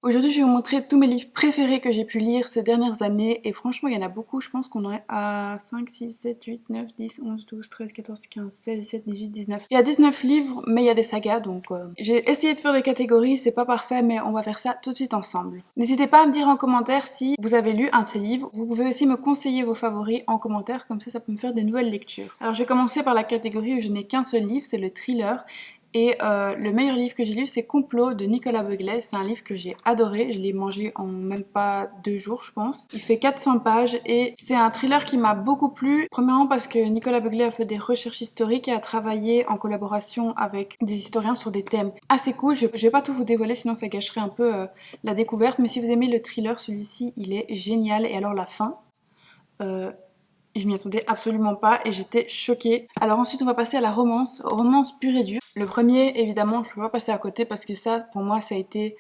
Aujourd'hui, je vais vous montrer tous mes livres préférés que j'ai pu lire ces dernières années et franchement, il y en a beaucoup. Je pense qu'on en est à 5, 6, 7, 8, 9, 10, 11, 12, 13, 14, 15, 16, 17, 18, 19. Il y a 19 livres, mais il y a des sagas, donc j'ai essayé de faire des catégories, c'est pas parfait, mais on va faire ça tout de suite ensemble. N'hésitez pas à me dire en commentaire si vous avez lu un de ces livres. Vous pouvez aussi me conseiller vos favoris en commentaire, comme ça peut me faire des nouvelles lectures. Alors je vais commencer par la catégorie où je n'ai qu'un seul livre, c'est le thriller. Et le meilleur livre que j'ai lu, c'est Complot de Nicolas Beuglet. C'est un livre que j'ai adoré. Je l'ai mangé en même pas 2 jours, je pense. Il fait 400 pages et c'est un thriller qui m'a beaucoup plu. Premièrement parce que Nicolas Beuglet a fait des recherches historiques et a travaillé en collaboration avec des historiens sur des thèmes assez cool. Je vais pas tout vous dévoiler, sinon ça gâcherait un peu la découverte. Mais si vous aimez le thriller, celui-ci, il est génial. Et alors la fin, je m'y attendais absolument pas et j'étais choquée. Alors ensuite on va passer à la romance, romance pure et dure. Le premier évidemment je peux pas passer à côté parce que ça pour moi ça a été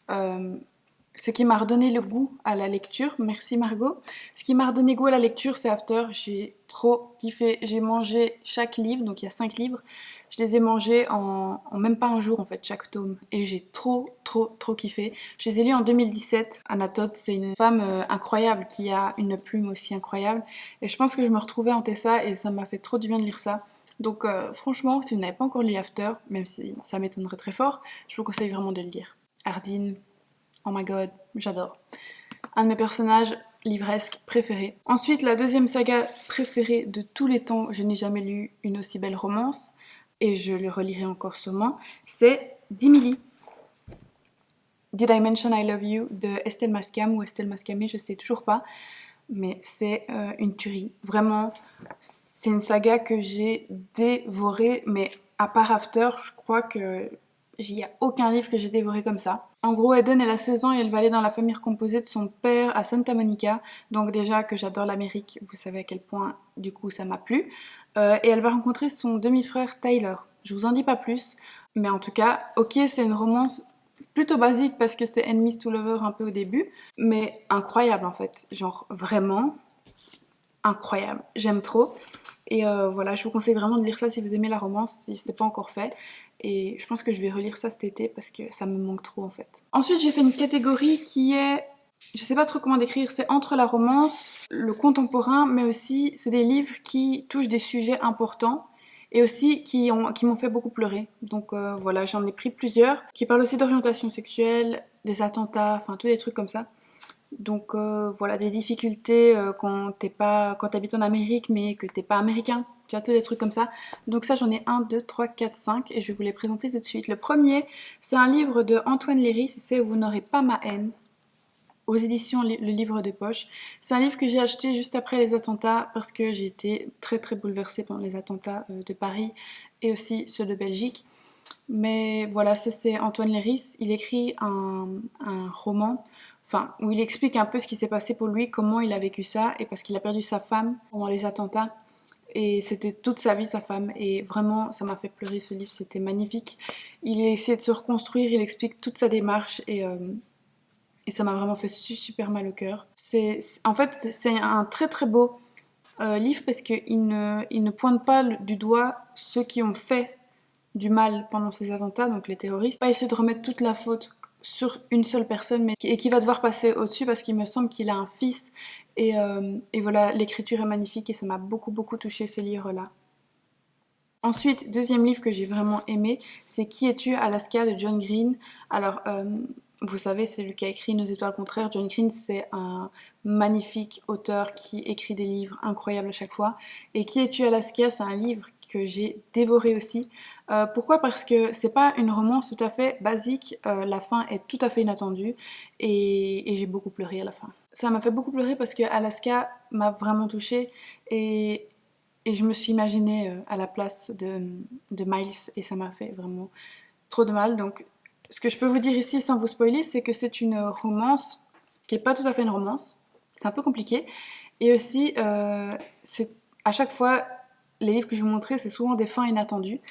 ce qui m'a redonné le goût à la lecture. Merci Margot. Ce qui m'a redonné goût à la lecture c'est After. J'ai trop kiffé. J'ai mangé chaque livre, donc il y a 5 livres. Je les ai mangés en même pas un jour en fait, chaque tome. Et j'ai trop kiffé. Je les ai lus en 2017. Anna Todd, c'est une femme incroyable qui a une plume aussi incroyable. Et je pense que je me retrouvais en Tessa et ça m'a fait trop du bien de lire ça. Donc franchement, si vous n'avez pas encore lu After, même si ça m'étonnerait très fort, je vous conseille vraiment de le lire. Ardine, oh my god, j'adore. Un de mes personnages livresques préférés. Ensuite, la deuxième saga préférée de tous les temps, je n'ai jamais lu une aussi belle romance, et je le relirai encore sûrement, c'est Dimili. Did I Mention I Love You de Estelle Mascam ou Estelle Mascamé, je sais toujours pas, mais c'est une tuerie. Vraiment, c'est une saga que j'ai dévorée, mais à part After, je crois que il n'y a aucun livre que j'ai dévoré comme ça. En gros, Eden, elle a 16 ans et elle va aller dans la famille recomposée de son père à Santa Monica. Donc déjà que j'adore l'Amérique, vous savez à quel point du coup ça m'a plu. Et elle va rencontrer son demi-frère Tyler. Je vous en dis pas plus, mais en tout cas, ok, c'est une romance plutôt basique parce que c'est Enemies to Lovers un peu au début, mais incroyable en fait. Genre vraiment incroyable. J'aime trop. Et voilà, je vous conseille vraiment de lire ça si vous aimez la romance, si c'est pas encore fait. Et je pense que je vais relire ça cet été parce que ça me manque trop en fait. Ensuite, j'ai fait une catégorie qui est, je sais pas trop comment décrire, c'est entre la romance, le contemporain, mais aussi c'est des livres qui touchent des sujets importants et aussi qui m'ont fait beaucoup pleurer. Donc voilà, j'en ai pris plusieurs qui parlent aussi d'orientation sexuelle, des attentats, enfin tous les trucs comme ça. Donc voilà, des difficultés quand t'habites en Amérique mais que t'es pas américain. Tu as tous des trucs comme ça. Donc ça j'en ai un, 2, 3, 4, 5 et je vais vous les présenter tout de suite. Le premier, c'est un livre de Antoine Léry, c'est Vous n'aurez pas ma haine, aux éditions Le Livre de Poche. C'est un livre que j'ai acheté juste après les attentats parce que j'ai été très bouleversée pendant les attentats de Paris et aussi ceux de Belgique. Mais voilà, ça c'est Antoine Léris. Il écrit un roman, enfin, où il explique un peu ce qui s'est passé pour lui, comment il a vécu ça, et parce qu'il a perdu sa femme pendant les attentats. Et c'était toute sa vie, sa femme. Et vraiment, ça m'a fait pleurer ce livre, c'était magnifique. Il a essayé de se reconstruire, il explique toute sa démarche, et ça m'a vraiment fait super mal au cœur. En fait, c'est un très beau livre parce qu'il ne pointe pas du doigt ceux qui ont fait du mal pendant ces attentats, donc les terroristes, pas essayer de remettre toute la faute sur une seule personne, et qui va devoir passer au-dessus parce qu'il me semble qu'il a un fils. Et voilà, l'écriture est magnifique et ça m'a beaucoup touché ces livres-là. Ensuite, deuxième livre que j'ai vraiment aimé, c'est Qui es-tu, Alaska de John Green. Alors, vous savez, c'est lui qui a écrit Nos étoiles contraires. John Green, c'est un magnifique auteur qui écrit des livres incroyables à chaque fois. Et Qui es-tu, Alaska, c'est un livre que j'ai dévoré aussi. Pourquoi? Parce que c'est pas une romance tout à fait basique, la fin est tout à fait inattendue et j'ai beaucoup pleuré à la fin. Ça m'a fait beaucoup pleurer parce que Alaska m'a vraiment touchée et et je me suis imaginée à la place de Miles et ça m'a fait vraiment trop de mal. Donc, ce que je peux vous dire ici sans vous spoiler, c'est que c'est une romance qui n'est pas tout à fait une romance. C'est un peu compliqué. Et aussi, c'est à chaque fois, les livres que je vais vous montrer, c'est souvent des fins inattendues.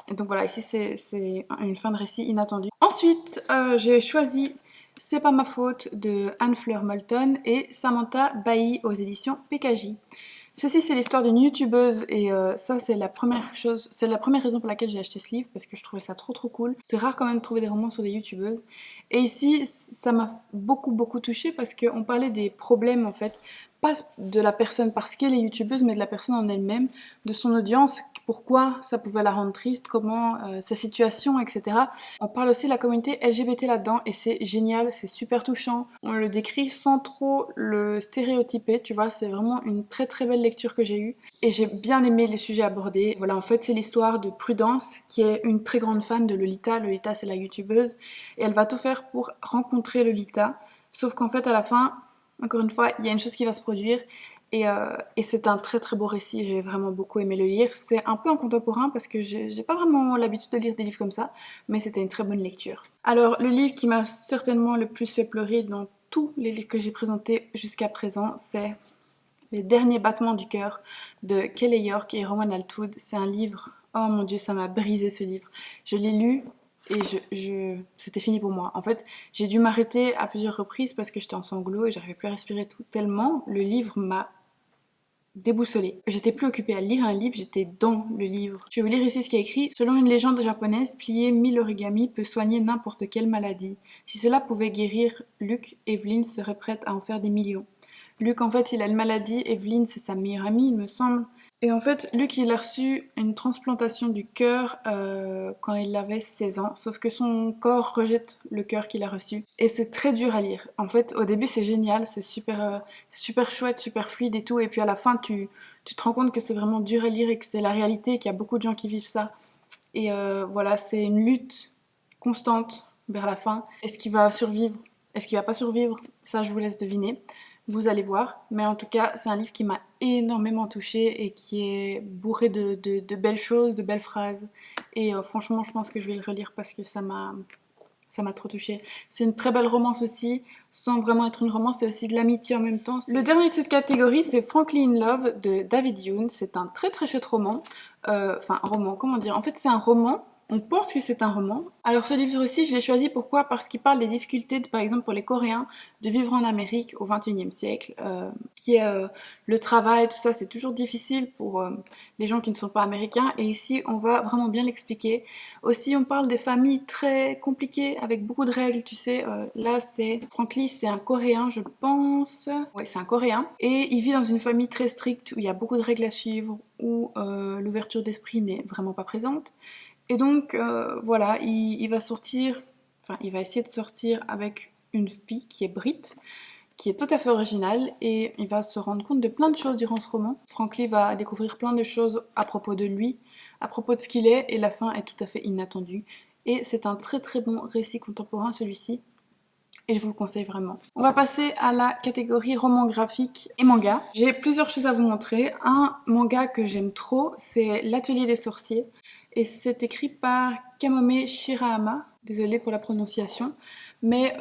Et donc voilà, ici c'est une fin de récit inattendue. Ensuite, j'ai choisi C'est pas ma faute de Anne-Fleur Moulton et Samantha Bailly aux éditions PKJ. Ceci, c'est l'histoire d'une youtubeuse et ça, c'est la première chose, c'est la première raison pour laquelle j'ai acheté ce livre parce que je trouvais ça trop cool. C'est rare quand même de trouver des romans sur des youtubeuses. Et ici, ça m'a beaucoup touchée parce qu'on parlait des problèmes en fait, pas de la personne parce qu'elle est youtubeuse, mais de la personne en elle-même, de son audience, pourquoi ça pouvait la rendre triste, comment, sa situation, etc. On parle aussi de la communauté LGBT là-dedans et c'est génial, c'est super touchant. On le décrit sans trop le stéréotyper, tu vois, c'est vraiment une très belle lecture que j'ai eue. Et j'ai bien aimé les sujets abordés. Voilà, en fait, c'est l'histoire de Prudence, qui est une très grande fan de Lolita. Lolita, c'est la youtubeuse. Et elle va tout faire pour rencontrer Lolita. Sauf qu'en fait, à la fin, encore une fois, il y a une chose qui va se produire. Et c'est un très beau récit, j'ai vraiment beaucoup aimé le lire. C'est un peu en contemporain parce que j'ai pas vraiment l'habitude de lire des livres comme ça, mais c'était une très bonne lecture. Alors, le livre qui m'a certainement le plus fait pleurer dans tous les livres que j'ai présentés jusqu'à présent, c'est Les derniers battements du cœur de Kelly York et Rowan Atwood. C'est un livre, oh mon dieu, ça m'a brisé ce livre. Je l'ai lu et c'était fini pour moi. En fait, j'ai dû m'arrêter à plusieurs reprises parce que j'étais en sanglots et j'arrivais plus à respirer tout tellement le livre m'a déboussolée. J'étais plus occupée à lire un livre, j'étais dans le livre. Je vais vous lire ici ce qui est écrit. Selon une légende japonaise, plier 1000 origami peut soigner n'importe quelle maladie. Si cela pouvait guérir Luke, Evelyn serait prête à en faire des millions. Luke, en fait, il a une maladie, Evelyn, c'est sa meilleure amie, il me semble. Et en fait, Luke, il a reçu une transplantation du cœur quand il avait 16 ans, sauf que son corps rejette le cœur qu'il a reçu. Et c'est très dur à lire. En fait, au début, c'est génial, c'est super chouette, super fluide et tout, et puis à la fin, tu te rends compte que c'est vraiment dur à lire et que c'est la réalité, qu'il y a beaucoup de gens qui vivent ça. Et voilà, c'est une lutte constante vers la fin. Est-ce qu'il va survivre? Est-ce qu'il va pas survivre? Ça, je vous laisse deviner. Vous allez voir. Mais en tout cas, c'est un livre qui m'a énormément touchée et qui est bourré de belles choses, de belles phrases. Et franchement, je pense que je vais le relire parce que ça m'a trop touchée. C'est une très belle romance aussi, sans vraiment être une romance, c'est aussi de l'amitié en même temps. Le dernier de cette catégorie, c'est Frankly in Love de David Yoon. C'est un très chouette roman. Enfin, roman, comment dire? En fait, c'est un roman. On pense que c'est un roman. Alors ce livre aussi, je l'ai choisi pourquoi? Parce qu'il parle des difficultés, par exemple pour les Coréens, de vivre en Amérique au XXIe siècle, qui est le travail, tout ça, c'est toujours difficile pour les gens qui ne sont pas américains. Et ici, on va vraiment bien l'expliquer. Aussi, on parle des familles très compliquées avec beaucoup de règles, tu sais. Là, c'est Franklin, c'est un Coréen, je pense. Ouais, c'est un Coréen. Et il vit dans une famille très stricte où il y a beaucoup de règles à suivre, où l'ouverture d'esprit n'est vraiment pas présente. Et donc, voilà, il va sortir, enfin, il va essayer de sortir avec une fille qui est Brit, qui est tout à fait originale, et il va se rendre compte de plein de choses durant ce roman. Franklin va découvrir plein de choses à propos de lui, à propos de ce qu'il est, et la fin est tout à fait inattendue. Et c'est un très bon récit contemporain celui-ci, et je vous le conseille vraiment. On va passer à la catégorie roman graphique et manga. J'ai plusieurs choses à vous montrer. Un manga que j'aime trop, c'est L'Atelier des sorciers, et c'est écrit par Kamome Shirahama. Désolée pour la prononciation, mais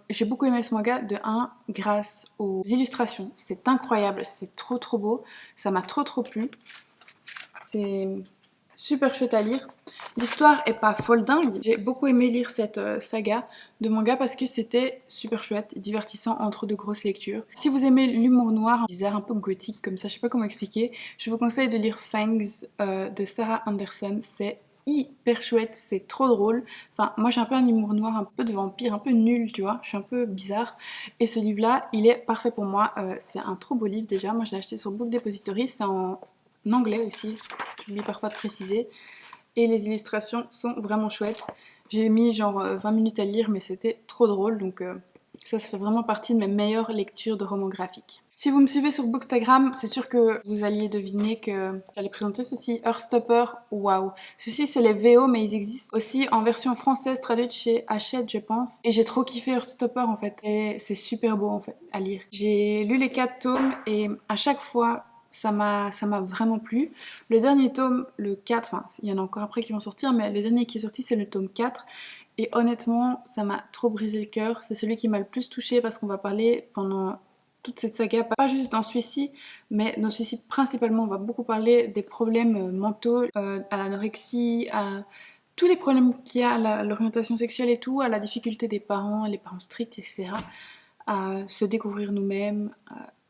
j'ai beaucoup aimé ce manga de 1 grâce aux illustrations. C'est incroyable, c'est trop beau, ça m'a trop plu. C'est super chouette à lire. L'histoire est pas folle dingue. J'ai beaucoup aimé lire cette saga de manga parce que c'était super chouette et divertissant entre de grosses lectures. Si vous aimez l'humour noir, bizarre, un peu gothique comme ça, je sais pas comment expliquer, je vous conseille de lire Fangs de Sarah Anderson. C'est hyper chouette, c'est trop drôle. Enfin, moi j'ai un peu un humour noir, un peu de vampire, un peu nul, tu vois, je suis un peu bizarre. Et ce livre-là, il est parfait pour moi. C'est un trop beau livre déjà. Moi je l'ai acheté sur Book Depository, c'est en anglais aussi, j'oublie parfois de préciser. Et les illustrations sont vraiment chouettes. J'ai mis genre 20 minutes à lire, mais c'était trop drôle, donc ça fait vraiment partie de mes meilleures lectures de romans graphiques. Si vous me suivez sur Bookstagram, c'est sûr que vous alliez deviner que j'allais présenter ceci. Heartstopper, waouh. Ceci, c'est les VO, mais ils existent aussi en version française traduite chez Hachette, je pense. Et j'ai trop kiffé Heartstopper en fait. Et c'est super beau en fait à lire. J'ai lu les 4 tomes et à chaque fois, ça m'a vraiment plu. Le dernier tome, le 4, enfin il y en a encore après qui vont sortir, mais le dernier qui est sorti c'est le tome 4. Et honnêtement, ça m'a trop brisé le cœur. C'est celui qui m'a le plus touchée parce qu'on va parler pendant toute cette saga, pas juste dans celui-ci, mais dans celui-ci principalement, on va beaucoup parler des problèmes mentaux, à l'anorexie, à tous les problèmes qu'il y a à l'orientation sexuelle et tout, à la difficulté des parents, les parents stricts, etc. À se découvrir nous-mêmes,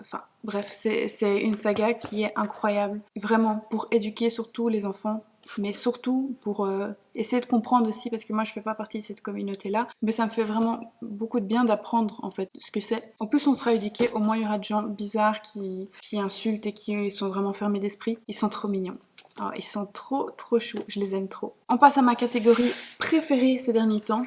Enfin bref, c'est une saga qui est incroyable, vraiment, pour éduquer surtout les enfants, mais surtout pour essayer de comprendre aussi, parce que moi je fais pas partie de cette communauté-là, mais ça me fait vraiment beaucoup de bien d'apprendre en fait ce que c'est. En plus on sera éduqué, au moins il y aura de gens bizarres qui insultent et qui sont vraiment fermés d'esprit. Ils sont trop mignons. Oh, ils sont trop choux, je les aime trop. On passe à ma catégorie préférée ces derniers temps,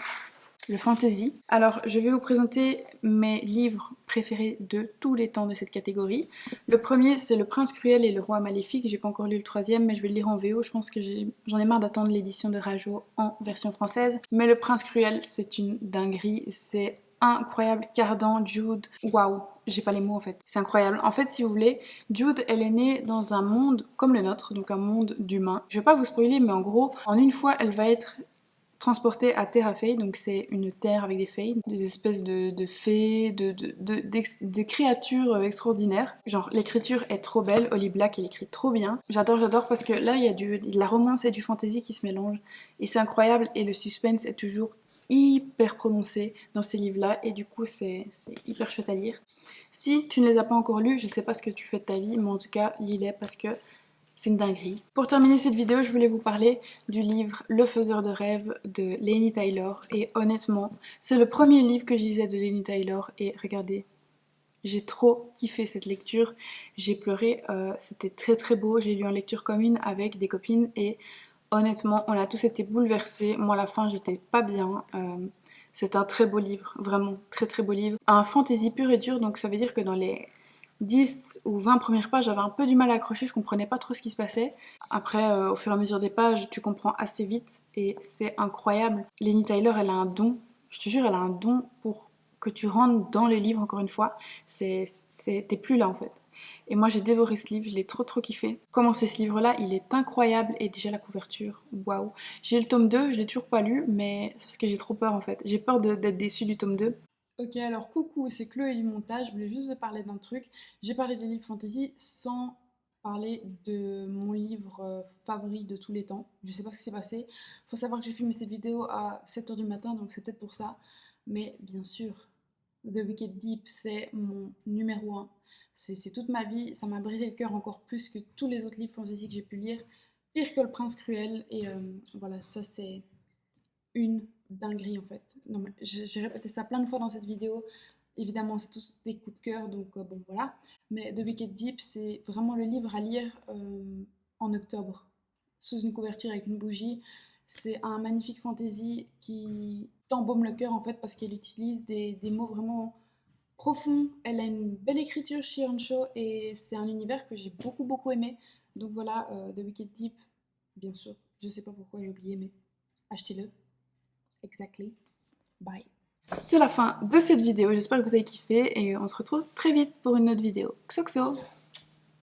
le fantasy. Alors, je vais vous présenter mes livres préférés de tous les temps de cette catégorie. Le premier, c'est Le Prince Cruel et le Roi Maléfique. J'ai pas encore lu le troisième, mais je vais le lire en VO. Je pense que j'en ai marre d'attendre l'édition de Rajo en version française. Mais Le Prince Cruel, c'est une dinguerie. C'est incroyable. Cardan, Jude, waouh, j'ai pas les mots en fait. C'est incroyable. En fait, si vous voulez, Jude, elle est née dans un monde comme le nôtre, donc un monde d'humains. Je vais pas vous spoiler, mais en gros, en une fois, elle va être transportée à Terra Fey, donc c'est une terre avec des fées, des espèces de fées, de créatures extraordinaires. Genre l'écriture est trop belle, Holly Black elle écrit trop bien. J'adore parce que là il y a de la romance et du fantasy qui se mélangent et c'est incroyable et le suspense est toujours hyper prononcé dans ces livres-là et du coup c'est hyper chouette à lire. Si tu ne les as pas encore lus, je sais pas ce que tu fais de ta vie, mais en tout cas lis-les parce que c'est une dinguerie. Pour terminer cette vidéo, je voulais vous parler du livre Le Faiseur de rêves de Laini Taylor. Et honnêtement, c'est le premier livre que je lisais de Laini Taylor. Et regardez, j'ai trop kiffé cette lecture. J'ai pleuré, c'était très beau. J'ai lu en lecture commune avec des copines. Et honnêtement, on a tous été bouleversés. Moi, à la fin, j'étais pas bien. C'est un très beau livre, vraiment très beau livre. Un fantasy pur et dur, donc ça veut dire que dans les 10 ou 20 premières pages, j'avais un peu du mal à accrocher, je comprenais pas trop ce qui se passait. Après, au fur et à mesure des pages, tu comprends assez vite et c'est incroyable. Laini Taylor, elle a un don, je te jure, elle a un don pour que tu rentres dans les livres, encore une fois. T'es plus là en fait. Et moi j'ai dévoré ce livre, je l'ai trop kiffé. Commencer ce livre-là, il est incroyable et déjà la couverture, waouh. J'ai le tome 2, je l'ai toujours pas lu, mais c'est parce que j'ai trop peur en fait. J'ai peur d'être déçue du tome 2. Ok, alors coucou, c'est Chloé du montage. Je voulais juste vous parler d'un truc. J'ai parlé des livres fantasy sans parler de mon livre favori de tous les temps. Je sais pas ce qui s'est passé. Faut savoir que j'ai filmé cette vidéo à 7h du matin, donc c'est peut-être pour ça. Mais bien sûr, The Wicked Deep, c'est mon numéro 1. C'est toute ma vie. Ça m'a brisé le cœur encore plus que tous les autres livres fantasy que j'ai pu lire. Pire que Le Prince Cruel. Et voilà, ça c'est une dinguerie en fait. Non, mais j'ai répété ça plein de fois dans cette vidéo. Évidemment, c'est tous des coups de cœur, donc bon voilà. Mais The Wicked Deep, c'est vraiment le livre à lire en octobre, sous une couverture avec une bougie. C'est un magnifique fantasy qui t'embaume le cœur en fait parce qu'elle utilise des mots vraiment profonds. Elle a une belle écriture, Shion Cho, et c'est un univers que j'ai beaucoup aimé. Donc voilà, The Wicked Deep, bien sûr. Je sais pas pourquoi j'ai oublié, mais achetez-le. Exactly. Bye. C'est la fin de cette vidéo, j'espère que vous avez kiffé et on se retrouve très vite pour une autre vidéo. Xoxo!